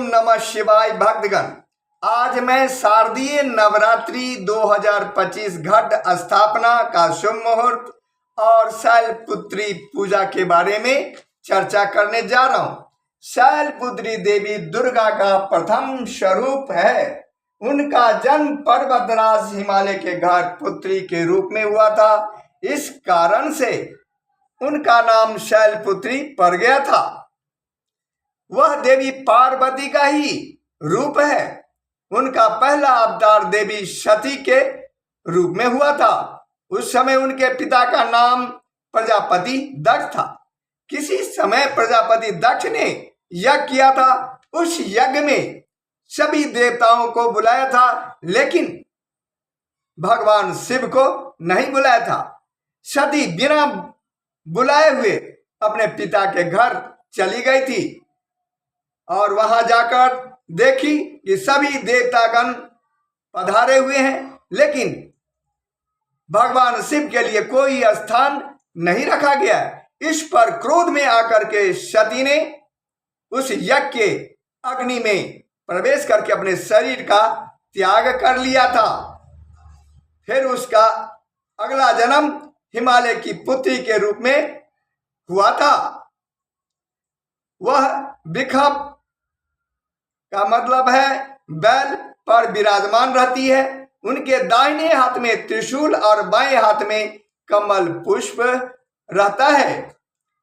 नमः शिवाय भक्तगण। आज मैं शारदीय नवरात्रि 2025 घट स्थापना का शुभ मुहूर्त और शैलपुत्री पूजा के बारे में चर्चा करने जा रहा हूँ। शैलपुत्री देवी दुर्गा का प्रथम स्वरूप है। उनका जन्म पर्वतराज हिमालय के घाट पुत्री के रूप में हुआ था। इस कारण से उनका नाम शैलपुत्री पड़ गया था। वह देवी पार्वती का ही रूप है। उनका पहला अवतार देवी सती के रूप में हुआ था। उस समय उनके पिता का नाम प्रजापति दक्ष था। किसी समय प्रजापति दक्ष ने यज्ञ किया था। उस यज्ञ में सभी देवताओं को बुलाया था, लेकिन भगवान शिव को नहीं बुलाया था। सती बिना बुलाए हुए अपने पिता के घर चली गई थी और वहां जाकर देखी कि सभी देवतागण पधारे हुए हैं, लेकिन भगवान शिव के लिए कोई स्थान नहीं रखा गया। इस पर क्रोध में आकर के सती ने उस यज्ञ के अग्नि में प्रवेश करके अपने शरीर का त्याग कर लिया था। फिर उसका अगला जन्म हिमालय की पुत्री के रूप में हुआ था। वह वृषभ का मतलब है बैल पर विराजमान रहती है। उनके दाहिने हाथ में त्रिशूल और बाएं हाथ में कमल पुष्प रहता है।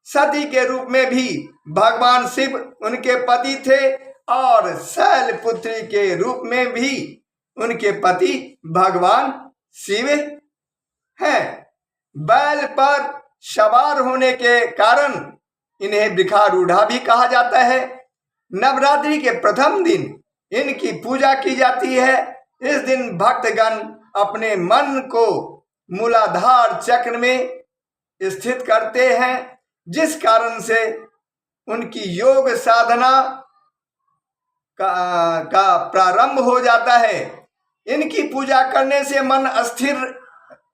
सती के रूप में भी भगवान शिव उनके पति थे और शैलपुत्री के रूप में भी उनके पति भगवान शिव हैं। बैल पर सवार होने के कारण इन्हें वृषारूढ़ा भी कहा जाता है। नवरात्रि के प्रथम दिन इनकी पूजा की जाती है। इस दिन भक्तगण अपने मन को मूलाधार चक्र में स्थित करते हैं, जिस कारण से उनकी योग साधना का प्रारंभ हो जाता है। इनकी पूजा करने से मन स्थिर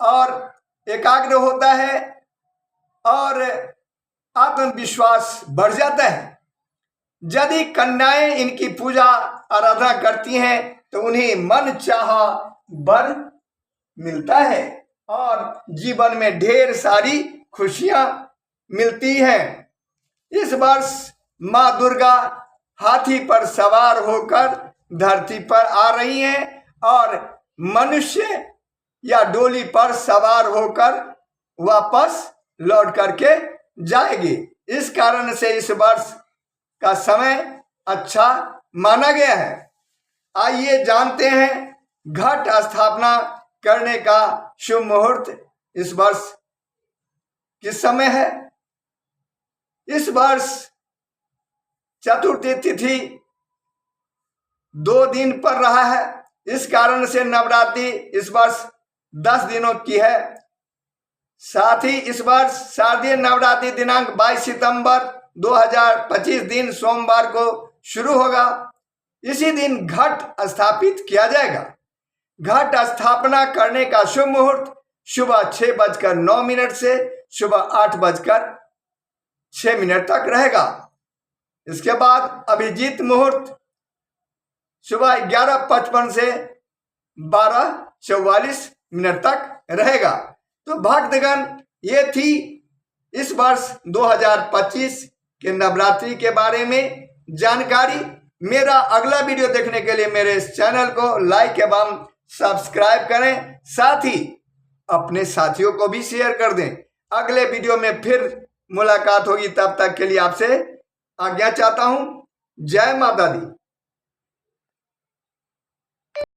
और एकाग्र होता है और आत्मविश्वास बढ़ जाता है। यदि कन्याएं इनकी पूजा आराधना करती हैं तो उन्हें मन चाहा वर मिलता है और जीवन में ढेर सारी खुशियां मिलती हैं। इस वर्ष माँ दुर्गा हाथी पर सवार होकर धरती पर आ रही हैं और मनुष्य या डोली पर सवार होकर वापस लौट करके जाएगी। इस कारण से इस वर्ष का समय अच्छा माना गया है। आइए जानते हैं घट स्थापना करने का शुभ मुहूर्त इस वर्ष किस समय है। इस वर्ष चतुर्थी तिथि 2 दिन पर रहा है। इस कारण से नवरात्रि इस वर्ष 10 दिनों की है। साथ ही इस वर्ष शारदीय नवरात्रि दिनांक 22 सितंबर 2025 दिन सोमवार को शुरू होगा। इसी दिन घट स्थापित किया जाएगा। घट स्थापना करने का शुभ मुहूर्त सुबह 6:09 से सुबह 8:06 तक रहेगा। इसके बाद अभिजीत मुहूर्त सुबह 11:55 से 12:44 तक रहेगा। तो भक्तगण, ये थी इस वर्ष 2025 के नवरात्रि के बारे में जानकारी। मेरा अगला वीडियो देखने के लिए मेरे इस चैनल को लाइक एवं सब्सक्राइब करें। साथ ही अपने साथियों को भी शेयर कर दें। अगले वीडियो में फिर मुलाकात होगी। तब तक के लिए आपसे आज्ञा चाहता हूं। जय माता दी।